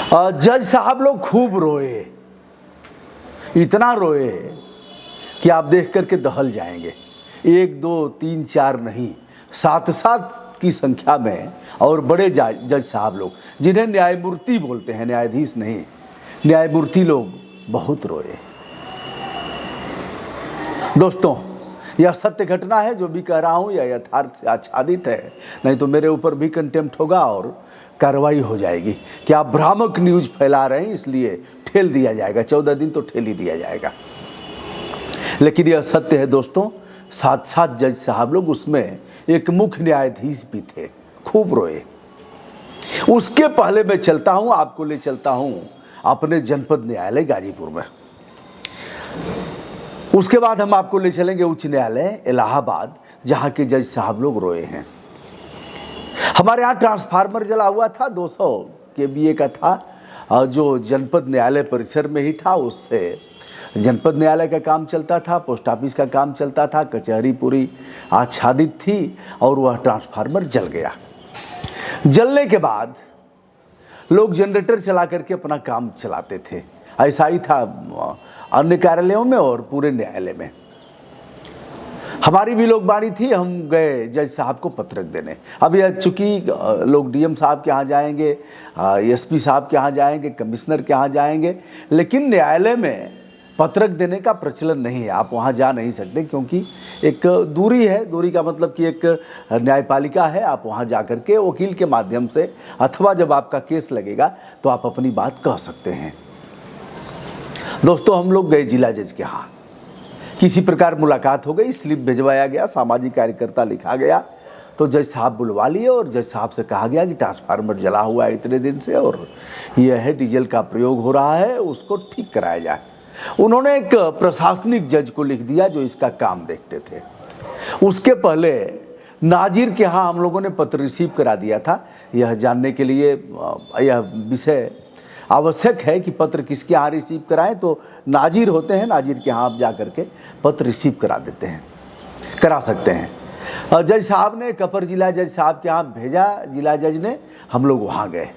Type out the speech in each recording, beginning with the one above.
जज साहब लोग खूब रोए, इतना रोए कि आप देख करके दहल जाएंगे। 1 2 3 4 नहीं, 7 की संख्या में और बड़े जज साहब लोग, जिन्हें न्यायमूर्ति बोलते हैं, न्यायाधीश नहीं, न्यायमूर्ति लोग बहुत रोए। दोस्तों, यह सत्य घटना है जो भी कह रहा हूँ, यह यथार्थ से आच्छादित है, नहीं तो मेरे ऊपर भी कंटेम्प्ट होगा और कार्रवाई हो जाएगी कि आप भ्रामक न्यूज फैला रहे हैं, इसलिए ठेल दिया जाएगा। 14 दिन तो ठेल ही दिया जाएगा। लेकिन यह सत्य है दोस्तों, 7 जज साहब लोग, उसमें एक मुख्य न्यायाधीश भी थे, खूब रोए। उसके पहले मैं चलता हूं, आपको ले चलता हूं अपने जनपद न्यायालय गाजीपुर में। उसके बाद हम आपको ले चलेंगे उच्च न्यायालय इलाहाबाद, जहां के जज साहब लोग रोए हैं। हमारे यहाँ ट्रांसफार्मर जला हुआ था, 200 केवीए का था, जो जनपद न्यायालय परिसर में ही था। उससे जनपद न्यायालय का काम चलता था, पोस्ट ऑफिस का काम चलता था, कचहरी पूरी आच्छादित थी, और वह ट्रांसफार्मर जल गया। जलने के बाद लोग जनरेटर चला करके अपना काम चलाते थे। ऐसा ही था अन्य कार्यालयों में और पूरे न्यायालय में। हमारी भी लोग बारी थी, हम गए जज साहब को पत्रक देने। अब यह चूँकि लोग डीएम साहब के यहाँ जाएंगे, एसपी साहब के यहाँ जाएंगे, कमिश्नर के यहाँ जाएंगे, लेकिन न्यायालय में पत्रक देने का प्रचलन नहीं है। आप वहाँ जा नहीं सकते, क्योंकि एक दूरी है। दूरी का मतलब कि एक न्यायपालिका है, आप वहाँ जा कर के वकील के माध्यम से, अथवा जब आपका केस लगेगा तो आप अपनी बात कह सकते हैं। दोस्तों, हम लोग गए जिला जज के यहाँ, किसी प्रकार मुलाकात हो गई, स्लिप भिजवाया गया, सामाजिक कार्यकर्ता लिखा गया, तो जज साहब बुलवा लिए और जज साहब से कहा गया कि ट्रांसफार्मर जला हुआ है इतने दिन से और यह है डीजल का प्रयोग हो रहा है, उसको ठीक कराया जाए। उन्होंने एक प्रशासनिक जज को लिख दिया जो इसका काम देखते थे। उसके पहले नाजिर के यहाँ हम लोगों ने पत्र रिसीव करा दिया था, यह जानने के लिए यह विषय आवश्यक है कि पत्र किसके यहाँ रिसीव कराएं, तो नाजिर होते हैं, नाजिर के यहाँ आप जा करके पत्र रिसीव करा देते हैं, करा सकते हैं। जज साहब ने अपर जिला जज साहब के यहाँ भेजा, जिला जज ने, हम लोग वहाँ गए,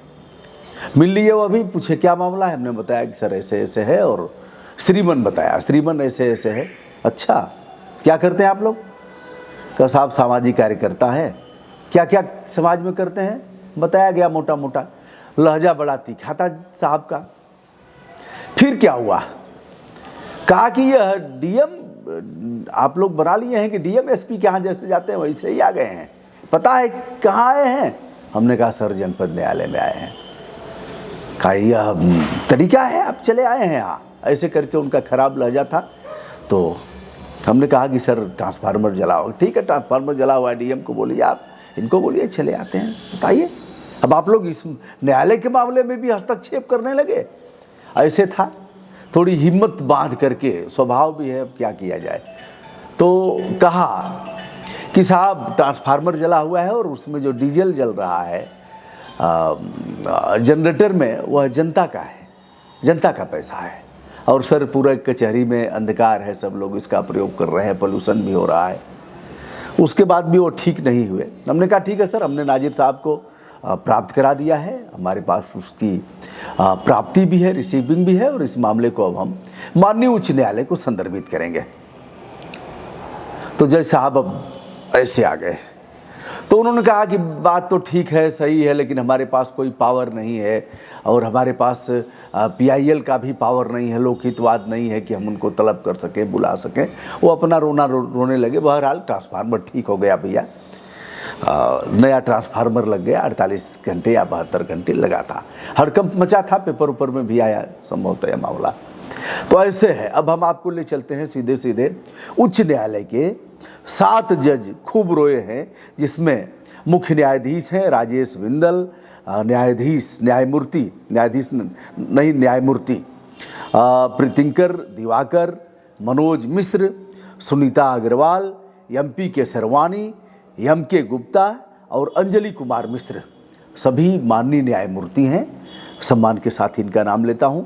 मिल लिए। वो अभी पूछे क्या मामला है, हमने बताया कि सर ऐसे ऐसे है, और श्रीमन बताया, श्रीमन ऐसे ऐसे है। अच्छा, क्या करते हैं आप लोग? कहा साहब सामाजिक कार्यकर्ता है। क्या क्या समाज में करते हैं बताया गया मोटा मोटा। लहजा बड़ा तीखा था साहब का। फिर क्या हुआ? कहा कि यह डीएम आप लोग बना लिए हैं कि डीएम एसपी के यहाँ जैसे जाते हैं वैसे ही आ गए हैं, पता है कहाँ आए हैं? हमने कहा सर जनपद न्यायालय में आए हैं। कहा यह तरीका है, आप चले आए हैं यहाँ, ऐसे करके उनका खराब लहजा था। तो हमने कहा कि सर ट्रांसफार्मर जलाओ। ठीक है, ट्रांसफार्मर जला हुआ है, डीएम को बोलिए, आप इनको बोलिए चले आते हैं। बताइए, अब आप लोग इस न्यायालय के मामले में भी हस्तक्षेप करने लगे। ऐसे था, थोड़ी हिम्मत बांध करके, स्वभाव भी है, अब क्या किया जाए। तो कहा कि साहब ट्रांसफार्मर जला हुआ है और उसमें जो डीजल जल रहा है जनरेटर में, वह जनता का है, जनता का पैसा है, और सर पूरा कचहरी में अंधकार है, सब लोग इसका प्रयोग कर रहे हैं, पोल्यूशन भी हो रहा है। उसके बाद भी वो ठीक नहीं हुए। हमने कहा ठीक है सर, हमने नाजिर साहब को प्राप्त करा दिया है, हमारे पास उसकी प्राप्ति भी है, रिसीविंग भी है, और इस मामले को अब हम माननीय उच्च न्यायालय को संदर्भित करेंगे। तो जज साहब अब ऐसे आ गए। तो उन्होंने कहा कि बात तो ठीक है, सही है, लेकिन हमारे पास कोई पावर नहीं है, और हमारे पास पीआईएल का भी पावर नहीं है, लोकहितवाद नहीं है कि हम उनको तलब कर सकें, बुला सकें। वो अपना रोने लगे। बहरहाल ट्रांसफार्मर ठीक हो गया भैया, नया ट्रांसफार्मर लग गया। 48 घंटे या 72 घंटे लगा था, हड़कंप मचा था, पेपर ऊपर में भी आया संभवतः यह मामला। तो ऐसे है। अब हम आपको ले चलते हैं सीधे सीधे उच्च न्यायालय के 7 जज खूब रोए हैं, जिसमें मुख्य न्यायाधीश हैं राजेश बिंदल, न्यायमूर्ति प्रीतिंकर दिवाकर, मनोज मिश्र, सुनीता अग्रवाल, एमपी के सरवानी, एम के गुप्ता और अंजलि कुमार मिश्र, सभी माननीय न्यायमूर्ति हैं। सम्मान के साथ इनका नाम लेता हूं।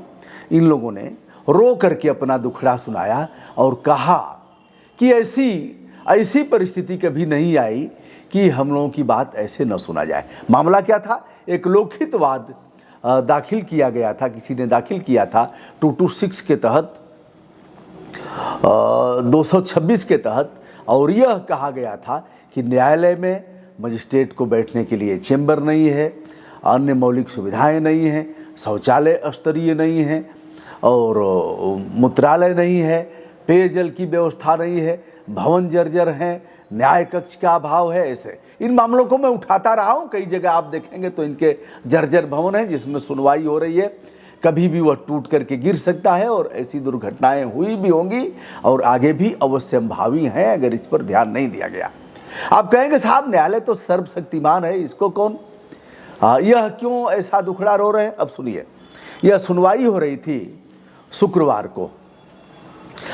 इन लोगों ने रो करके अपना दुखड़ा सुनाया और कहा कि ऐसी परिस्थिति कभी नहीं आई कि हम लोगों की बात ऐसे न सुना जाए। मामला क्या था? एक लोकहितवाद दाखिल किया गया था, किसी ने दाखिल किया था 226 के तहत, 226 के तहत, और यह कहा गया था कि न्यायालय में मजिस्ट्रेट को बैठने के लिए चेंबर नहीं है, अन्य मौलिक सुविधाएं नहीं हैं, शौचालय स्तरीय नहीं है और मूत्रालय नहीं है, पेयजल की व्यवस्था नहीं है, भवन जर्जर हैं, न्याय कक्ष का अभाव है। ऐसे इन मामलों को मैं उठाता रहा हूँ। कई जगह आप देखेंगे तो इनके जर्जर भवन है जिसमें सुनवाई हो रही है, कभी भी वह टूट करके गिर सकता है और ऐसी दुर्घटनाएं हुई भी होंगी और आगे भी अवश्यंभावी हैं अगर इस पर ध्यान नहीं दिया गया। आप कहेंगे साहब न्यायालय तो सर्वशक्तिमान है, इसको कौन, यह क्यों ऐसा दुखड़ा रो रहे हैं? अब सुनिए, यह सुनवाई हो रही थी शुक्रवार को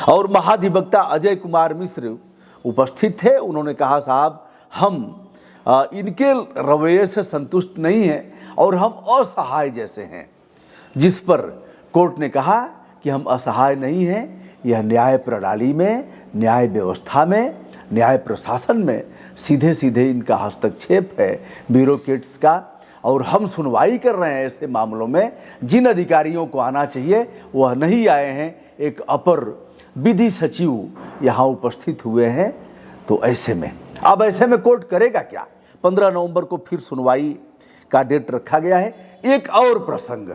और महाधिवक्ता अजय कुमार मिश्र उपस्थित थे। उन्होंने कहा साहब हम इनके रवैये से संतुष्ट नहीं हैं और हम असहाय जैसे हैं, जिस पर कोर्ट ने कहा कि हम असहाय नहीं हैं, यह न्याय प्रणाली में, न्याय व्यवस्था में, न्याय प्रशासन में सीधे सीधे इनका हस्तक्षेप है ब्यूरोक्रेट्स का, और हम सुनवाई कर रहे हैं ऐसे मामलों में जिन अधिकारियों को आना चाहिए वह नहीं आए हैं। एक अपर विधि सचिव यहाँ उपस्थित हुए हैं। तो ऐसे में कोर्ट करेगा क्या? 15 नवंबर को फिर सुनवाई का डेट रखा गया है। एक और प्रसंग,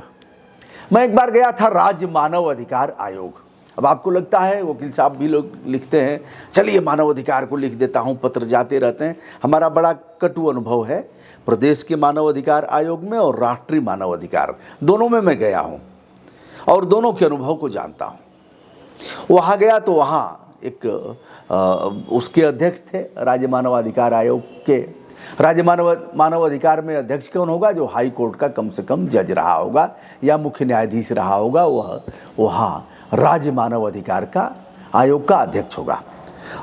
मैं एक बार गया था राज्य मानव अधिकार आयोग। अब आपको लगता है वकील साहब भी लोग लिखते हैं, चलिए मानव अधिकार को लिख देता हूँ, पत्र जाते रहते हैं। हमारा बड़ा कटु अनुभव है प्रदेश के मानव अधिकार आयोग में और राष्ट्रीय मानव अधिकार, दोनों में मैं गया हूँ और दोनों के अनुभव को जानता हूँ। वहाँ गया तो वहाँ एक उसके अध्यक्ष थे राज्य मानवाधिकार आयोग के। राज्य मानव अधिकार में अध्यक्ष कौन होगा? जो हाई कोर्ट का कम से कम जज रहा होगा या मुख्य न्यायाधीश रहा होगा, वह वहाँ राज्य मानव अधिकार का आयोग का अध्यक्ष होगा।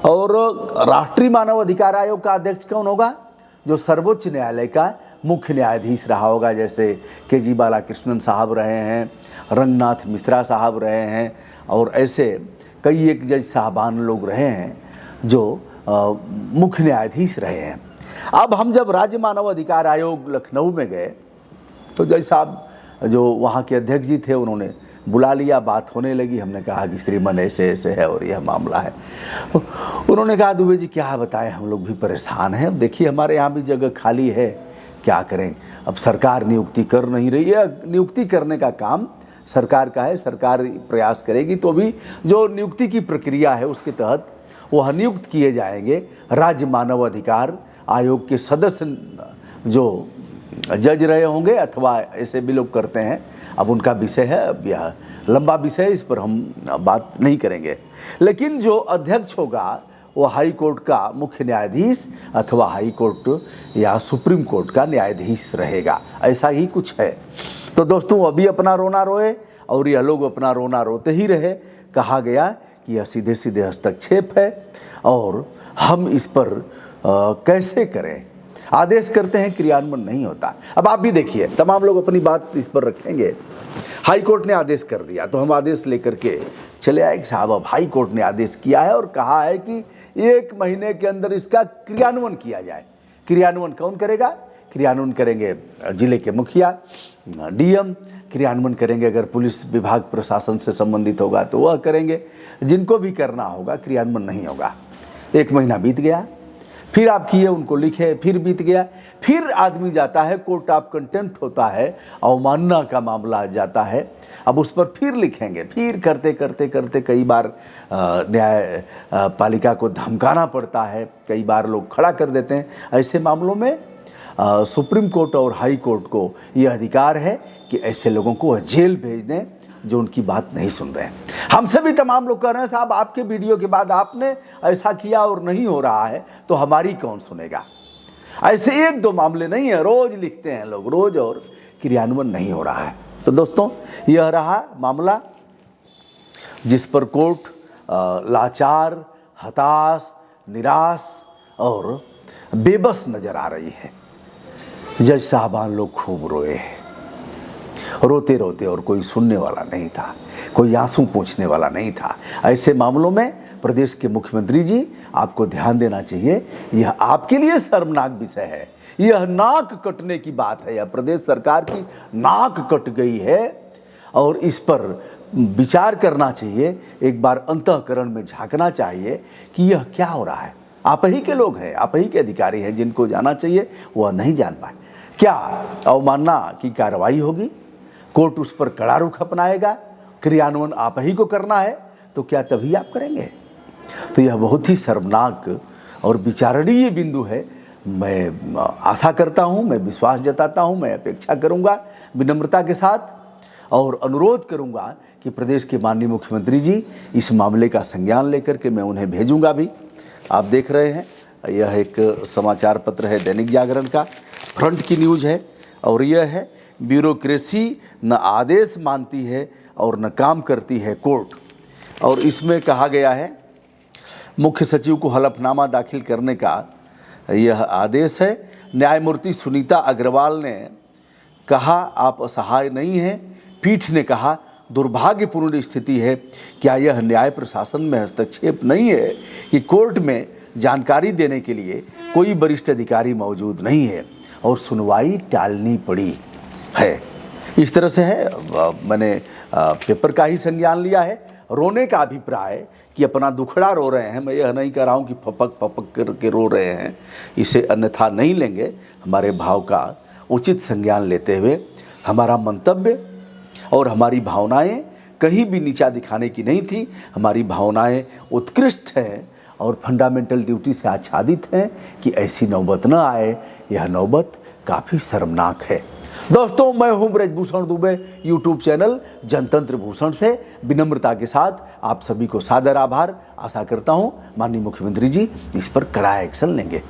और राष्ट्रीय मानव अधिकार आयोग का अध्यक्ष कौन होगा? जो सर्वोच्च न्यायालय का मुख्य न्यायाधीश रहा होगा, जैसे के.जी. बालाकृष्णन साहब रहे हैं, रंगनाथ मिश्रा साहब रहे हैं और ऐसे कई एक जज साहबान लोग रहे हैं जो मुख्य न्यायाधीश रहे हैं। अब हम जब राज्य मानव अधिकार आयोग लखनऊ में गए तो जज साहब जो वहाँ के अध्यक्ष जी थे उन्होंने बुला लिया, बात होने लगी। हमने कहा कि श्रीमान ऐसे ऐसे है और यह मामला है। उन्होंने कहा दुबे जी क्या बताएं, हम लोग भी परेशान हैं। अब देखिए हमारे यहाँ भी जगह खाली है, क्या करें? अब सरकार नियुक्ति कर नहीं रही है, नियुक्ति करने का काम सरकार का है, सरकार प्रयास करेगी तो भी जो नियुक्ति की प्रक्रिया है उसके तहत वह नियुक्त किए जाएंगे। राज्य मानव अधिकार आयोग के सदस्य जो जज रहे होंगे अथवा ऐसे भी लोग करते हैं, अब उनका विषय है, अब यह लंबा विषय है, इस पर हम बात नहीं करेंगे। लेकिन जो अध्यक्ष होगा वो हाई कोर्ट का मुख्य न्यायाधीश अथवा हाई कोर्ट या सुप्रीम कोर्ट का न्यायाधीश रहेगा, ऐसा ही कुछ है। तो दोस्तों अभी अपना रोना रोए और यह लोग अपना रोना रोते ही रहे। कहा गया कि यह सीधे सीधे हस्तक्षेप है और हम इस पर कैसे करें? आदेश करते हैं, क्रियान्वयन नहीं होता। अब आप भी देखिए, तमाम लोग अपनी बात इस पर रखेंगे। हाई कोर्ट ने आदेश कर दिया तो हम आदेश लेकर के चले आए कि साहब अब हाई कोर्ट ने आदेश किया है और कहा है कि 1 महीने के अंदर इसका क्रियान्वयन किया जाए। क्रियान्वयन कौन करेगा? क्रियान्वयन करेंगे जिले के मुखिया, डीएम, क्रियान्वयन करेंगे अगर पुलिस विभाग प्रशासन से संबंधित होगा तो वह करेंगे, जिनको भी करना होगा क्रियान्वयन नहीं होगा। 1 महीना बीत गया, फिर आप किए, उनको लिखे, फिर बीत गया, फिर आदमी जाता है, कोर्ट ऑफ कंटेम्प्ट होता है, अवमानना का मामला जाता है, अब उस पर फिर लिखेंगे, फिर करते करते करते कई बार न्याय पालिका को धमकाना पड़ता है, कई बार लोग खड़ा कर देते हैं। ऐसे मामलों में सुप्रीम कोर्ट और हाई कोर्ट को यह अधिकार है कि ऐसे लोगों को जेल भेज दें जो उनकी बात नहीं सुन रहे हैं। हमसे भी तमाम लोग कह रहे हैं साहब आपके वीडियो के बाद आपने ऐसा किया और नहीं हो रहा है तो हमारी कौन सुनेगा? ऐसे 1-2 मामले नहीं है, रोज लिखते हैं लोग, रोज, और क्रियान्वयन नहीं हो रहा है। तो दोस्तों यह रहा मामला जिस पर कोर्ट लाचार, हताश, निराश और बेबस नजर आ रही है। जज साहबान लोग खूब रोए, रोते रोते, और कोई सुनने वाला नहीं था, कोई आंसू पोंछने वाला नहीं था। ऐसे मामलों में प्रदेश के मुख्यमंत्री जी आपको ध्यान देना चाहिए। यह आपके लिए शर्मनाक विषय है, यह नाक कटने की बात है। यह प्रदेश सरकार की नाक कट गई है और इस पर विचार करना चाहिए। एक बार अंतःकरण में झांकना चाहिए कि यह क्या हो रहा है। आप ही के लोग हैं, आप ही के अधिकारी हैं, जिनको जाना चाहिए वह नहीं जान पाए। क्या अवमानना की कार्रवाई होगी? कोर्ट उस पर कड़ा रुख अपनाएगा? क्रियान्वयन आप ही को करना है तो क्या तभी आप करेंगे? तो यह बहुत ही शर्मनाक और विचारणीय बिंदु है। मैं आशा करता हूँ, मैं विश्वास जताता हूँ, मैं अपेक्षा करूँगा विनम्रता के साथ और अनुरोध करूँगा कि प्रदेश के माननीय मुख्यमंत्री जी इस मामले का संज्ञान लेकर के मैं उन्हें भेजूँगा भी। आप देख रहे हैं, यह एक समाचार पत्र है दैनिक जागरण का, फ्रंट की न्यूज़ है और यह है ब्यूरोक्रेसी न आदेश मानती है और न काम करती है कोर्ट। और इसमें कहा गया है मुख्य सचिव को हलफनामा दाखिल करने का यह आदेश है। न्यायमूर्ति सुनीता अग्रवाल ने कहा आप असहाय नहीं हैं। पीठ ने कहा दुर्भाग्यपूर्ण स्थिति है। क्या यह न्याय प्रशासन में हस्तक्षेप नहीं है कि कोर्ट में जानकारी देने के लिए कोई वरिष्ठ अधिकारी मौजूद नहीं है और सुनवाई टालनी पड़ी है? इस तरह से है। मैंने पेपर का ही संज्ञान लिया है। रोने का अभिप्राय कि अपना दुखड़ा रो रहे हैं, मैं यह नहीं कह रहा हूँ कि फपक फपक करके रो रहे हैं, इसे अन्यथा नहीं लेंगे। हमारे भाव का उचित संज्ञान लेते हुए हमारा मंतव्य और हमारी भावनाएं कहीं भी नीचा दिखाने की नहीं थी। हमारी भावनाएं उत्कृष्ट हैं और फंडामेंटल ड्यूटी से आच्छादित हैं कि ऐसी नौबत न आए। यह नौबत काफ़ी शर्मनाक है। दोस्तों, मैं हूं ब्रजभूषण दुबे, यूट्यूब चैनल जनतंत्र भूषण से विनम्रता के साथ आप सभी को सादर आभार। आशा करता हूं माननीय मुख्यमंत्री जी इस पर कड़ा एक्शन लेंगे।